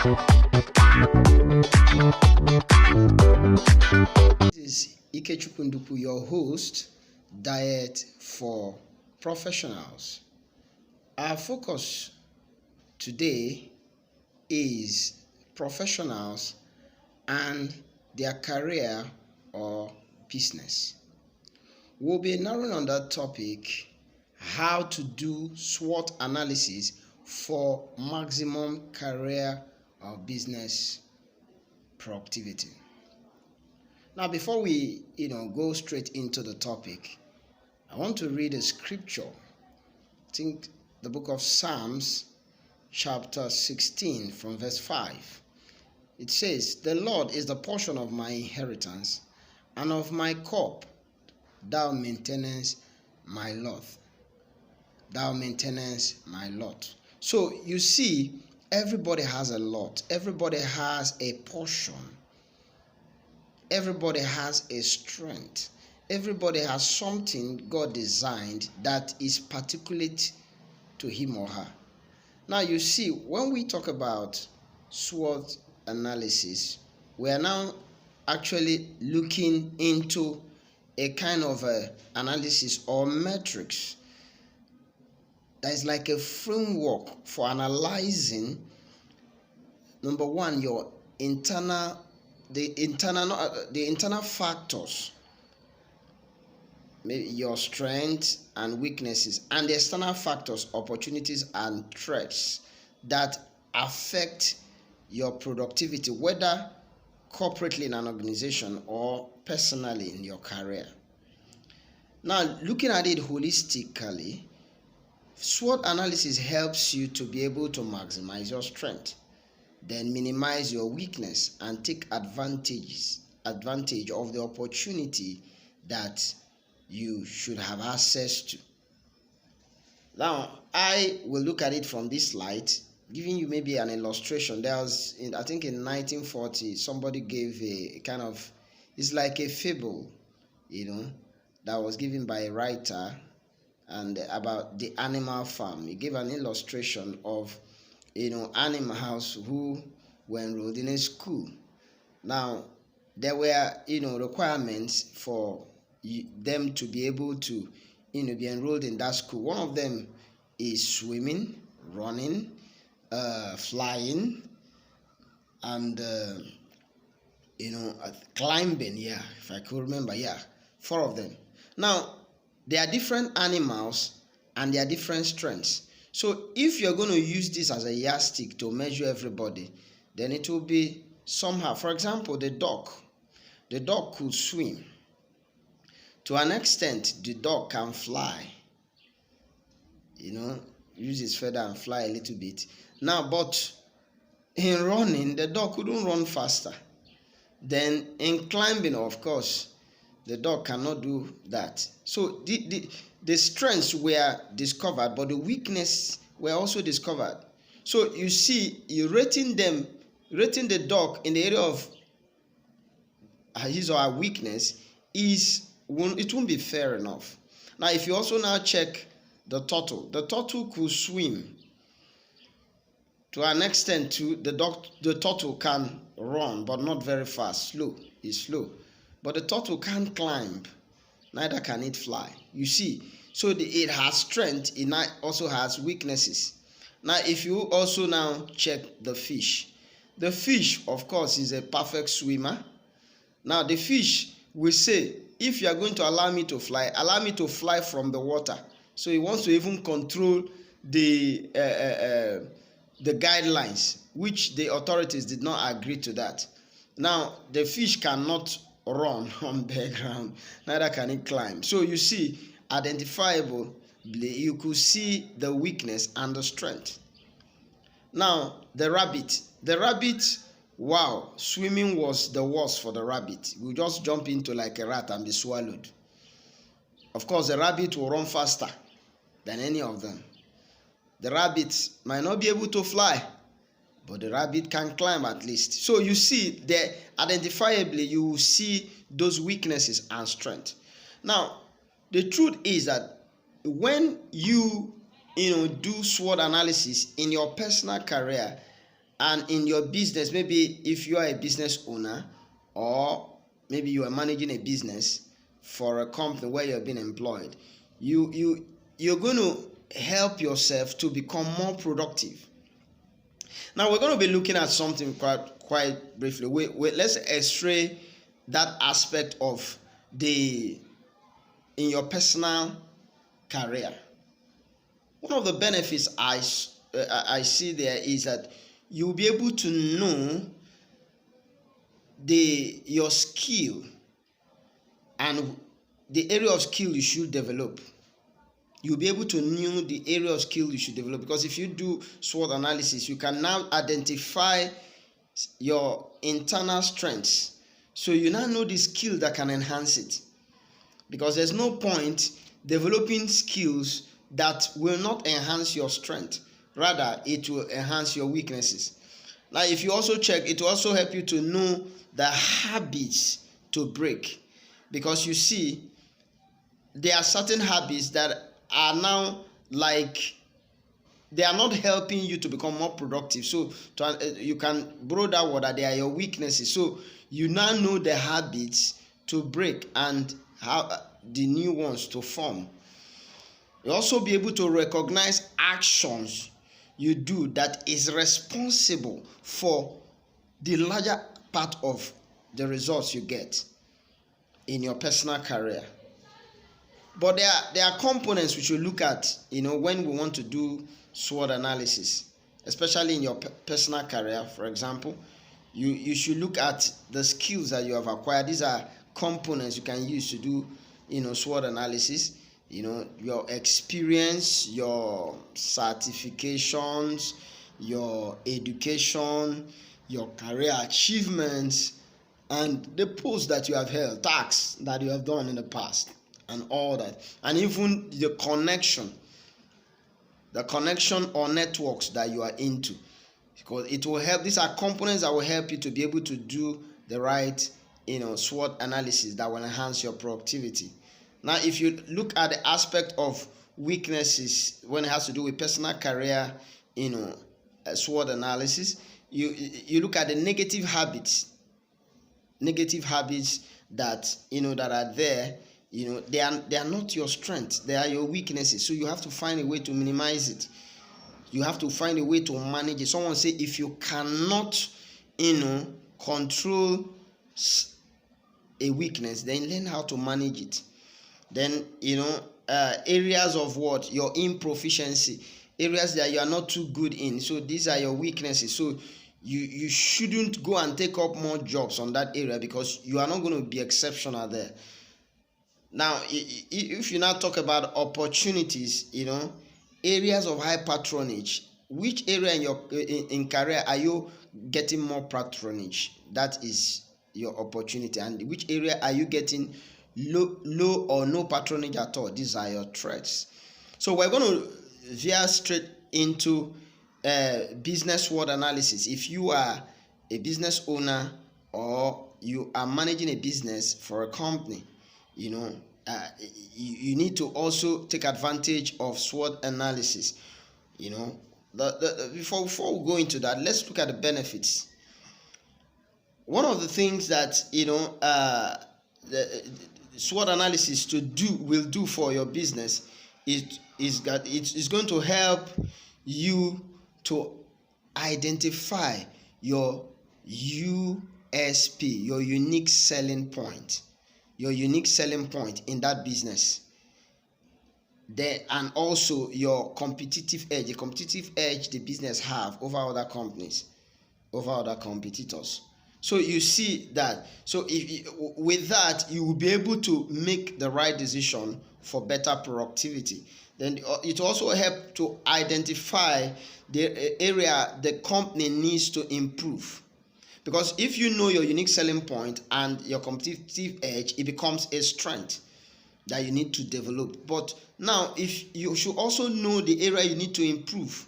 This is Ikechukundupu, your host, Diet for Professionals. Our focus today is professionals and their career or business. We'll be narrowing on that topic, how to do SWOT analysis for maximum career or business productivity. Now, before we go straight into the topic, I want to read a scripture. I think the book of Psalms, chapter 16, from verse 5. It says, "The Lord is the portion of my inheritance, and of my cup thou maintainest my lot." Thou maintainest my lot. So you see, everybody has a lot. Everybody has a portion. Everybody has a strength. Everybody has something God designed that is particulate to him or her. Now you see, when we talk about SWOT analysis, we are now actually looking into a kind of analysis or metrics that is like a framework for analyzing, number one, the internal factors, maybe your strengths and weaknesses, and the external factors, opportunities and threats that affect your productivity, whether corporately in an organization or personally in your career. Now, looking at it holistically, SWOT analysis helps you to be able to maximize your strength, then minimize your weakness and take advantage of the opportunity that you should have access to. Now, I will look at it from this light, giving you maybe an illustration. There was, I think in 1940, somebody gave a kind of, it's like a fable, that was given by a writer, and about the animal farm. He gave an illustration of animals who were enrolled in a school. Now, there were requirements for them to be able to be enrolled in that school. One of them is swimming, running, flying, and climbing. Yeah, if I could remember. Yeah, 4 of them. Now, there are different animals and there are different strengths. So if you're going to use this as a yardstick to measure everybody, then it will be somehow. For example, the dog could swim. To an extent, the dog can fly. Use his feather and fly a little bit. Now, but in running, the dog couldn't run faster. Then in climbing, of course, the dog cannot do that. So the strengths were discovered, but the weaknesses were also discovered. So you see, you rating the dog in the area of his or her weakness it won't be fair enough. Now, if you also now check the turtle could swim to an extent. To the turtle can run, but not very fast. It's slow. But the turtle can't climb, neither can it fly. You see, so it has strength, it also has weaknesses. Now, if you also now check the fish, of course, is a perfect swimmer. Now, the fish will say, if you are going to allow me to fly from the water. So he wants to even control the guidelines, which the authorities did not agree to that. Now, the fish cannot run on bare ground, neither can it climb. So you see, identifiable, you could see the weakness and the strength. Now, the rabbit, wow, swimming was the worst for the rabbit. We just jump into like a rat and be swallowed. Of course, the rabbit will run faster than any of them. The rabbit might not be able to fly, but the rabbit can climb at least. So you see, there identifiably you will see those weaknesses and strength. Now, the truth is that when you do SWOT analysis in your personal career And in your business, maybe if you are a business owner, or maybe you are managing a business for a company where you're being employed, you're going to help yourself to become more productive. Now we're going to be looking at something quite briefly. Let's x-ray that aspect of in your personal career. One of the benefits I see there is that you'll be able to know your skill and the area of skill you should develop. You'll be able to know the area of skill you should develop, because if you do SWOT analysis, you can now identify your internal strengths. So you now know the skill that can enhance it, because there's no point developing skills that will not enhance your strength. Rather, it will enhance your weaknesses. Now, if you also check, it will also help you to know the habits to break, because you see, there are certain habits that are now like they are not helping you to become more productive. So you can borrow that word that they are your weaknesses. So you now know the habits to break and how the new ones to form. You also be able to recognize actions you do that is responsible for the larger part of the results you get in your personal career. But there are components which you look at, when we want to do SWOT analysis, especially in your personal career. For example, you should look at the skills that you have acquired. These are components you can use to do, SWOT analysis. Your experience, your certifications, your education, your career achievements, and the posts that you have held, tasks that you have done in the past, and all that, and even the connection or networks that you are into, because it will help. These are components that will help you to be able to do the right SWOT analysis that will enhance your productivity. Now, if you look at the aspect of weaknesses when it has to do with personal career, SWOT analysis, you look at the negative habits that that are there. They are not your strengths, they are your weaknesses. So you have to find a way to minimize it. You have to find a way to manage it. Someone say, if you cannot control a weakness, then learn how to manage it. Then areas of what your improficiency, areas that you are not too good in, so these are your weaknesses. So you shouldn't go and take up more jobs on that area, because you are not going to be exceptional there. Now, if you now talk about opportunities, areas of high patronage, which area in career are you getting more patronage? That is your opportunity. And which area are you getting low or no patronage at all? These are your threats. So we're going to veer straight into business SWOT analysis. If you are a business owner or you are managing a business for a company, you need to also take advantage of SWOT analysis. Before we go into that, let's look at the benefits. One of the things that the SWOT analysis will do for your business is that it's going to help you to identify your USP, your unique selling point in that business. And also your competitive edge, the business have over other companies, over other competitors. So you see that. So with that, you will be able to make the right decision for better productivity. Then it also helps to identify the area the company needs to improve. Because if you know your unique selling point and your competitive edge, it becomes a strength that you need to develop. But now, if you should also know the area you need to improve,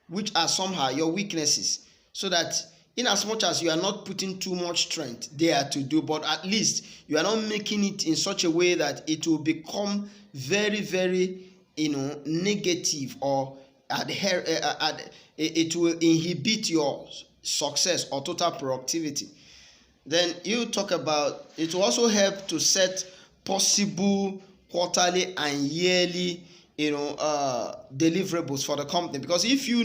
which are somehow your weaknesses, so that in as much as you are not putting too much strength there to do, but at least you are not making it in such a way that it will become very, very negative, or it will inhibit your success or total productivity. Then you talk about it will also help to set possible quarterly and yearly deliverables for the company, because if you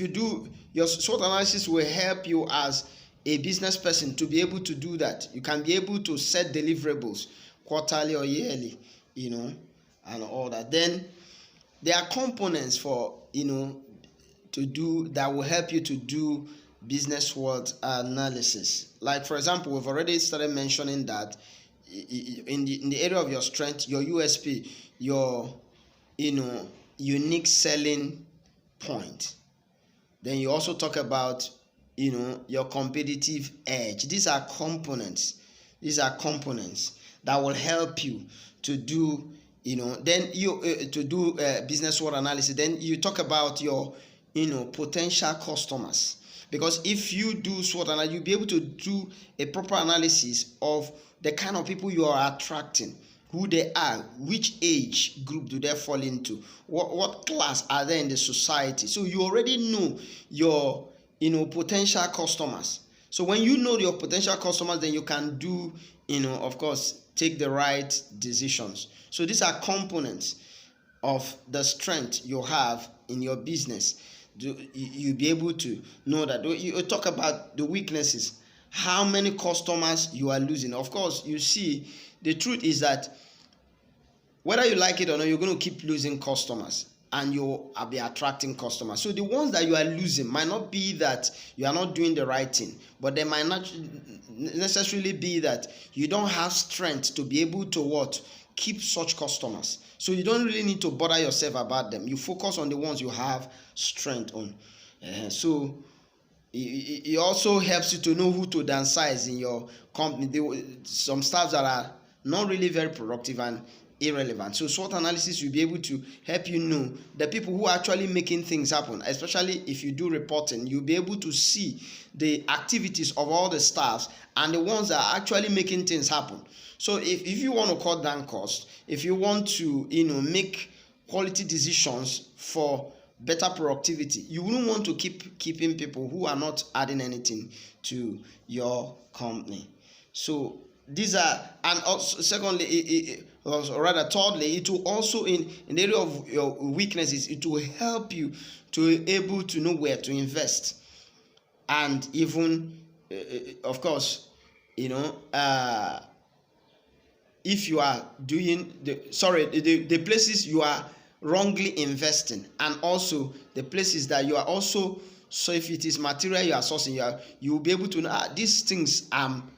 do your SWOT analysis will help you as a business person to be able to do that. You can be able to set deliverables quarterly or yearly, and all that. Then there are components for to do that will help you to do business SWOT analysis. Like for example, we've already started mentioning that in the area of your strength, your USP, your unique selling point. Then you also talk about your competitive edge. These are components that will help you to do then you to do business SWOT analysis. Then you talk about your potential customers, because if you do SWOT analysis, you'll be able to do a proper analysis of the kind of people you are attracting, who they are, which age group do they fall into, what class are they in the society. So you already know your potential customers. So when you know your potential customers, then you can do of course take the right decisions. So these are components of the strength you have in your business. You'll be able to know that. You talk about the weaknesses, how many customers you are losing. Of course, you see, the truth is that whether you like it or not, you're going to keep losing customers, and you'll be attracting customers. So the ones that you are losing might not be that you are not doing the right thing, but they might not necessarily be that you don't have strength to be able to keep such customers. So you don't really need to bother yourself about them. You focus on the ones you have strength on. So it also helps you to know who to downsize in your company. Some staffs that are not really very productive and irrelevant. So SWOT analysis will be able to help you know the people who are actually making things happen. Especially if you do reporting, you'll be able to see the activities of all the staffs and the ones that are actually making things happen. So if you want to cut down costs, if you want to make quality decisions for better productivity, you wouldn't want to keep keeping people who are not adding anything to your company. So these are, and also secondly, or rather thirdly, it will also in the area of your weaknesses, it will help you to be able to know where to invest, and even of course if you are doing the places you are wrongly investing, and also the places that you are also, so if it is material you are sourcing, you will be able to know these things I'm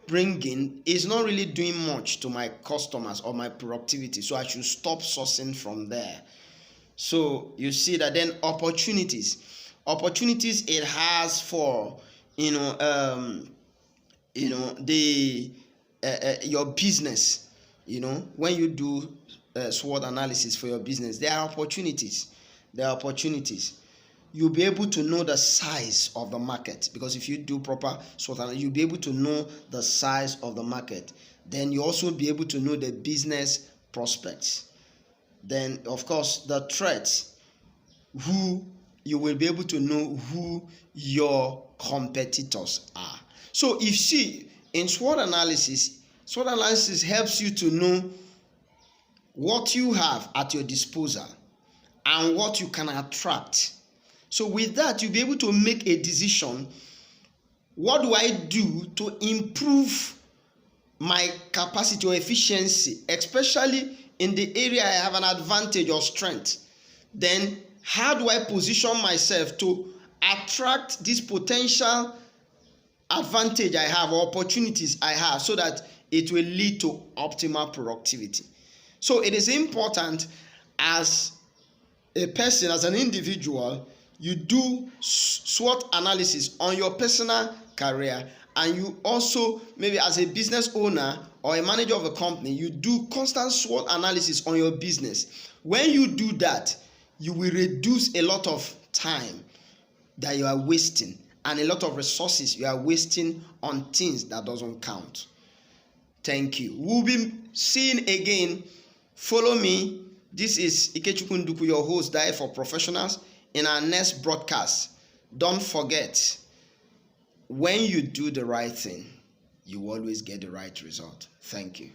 bringing is not really doing much to my customers or my productivity, so I should stop sourcing from there. So you see that. Then opportunities it has for your business. When you do SWOT analysis for your business, there are opportunities. You'll be able to know the size of the market, because if you do proper SWOT analysis, you'll be able to know the size of the market. Then you also be able to know the business prospects. Then of course the threats, who you will be able to know who your competitors are. So if you see, in SWOT analysis helps you to know what you have at your disposal and what you can attract. So with that, you'll be able to make a decision. What do I do to improve my capacity or efficiency, especially in the area I have an advantage or strength? Then how do I position myself to attract this potential advantage I have or opportunities I have, so that it will lead to optimal productivity? So it is important as a person, as an individual, you do SWOT analysis on your personal career, and you also, maybe as a business owner or a manager of a company, you do constant SWOT analysis on your business. When you do that, you will reduce a lot of time that you are wasting and a lot of resources you are wasting on things that doesn't count. Thank you. We'll be seeing again. Follow me. This is Ikechukwu Nduku, your host, Diet for Professionals, in our next broadcast. Don't forget, when you do the right thing, you always get the right result. Thank you.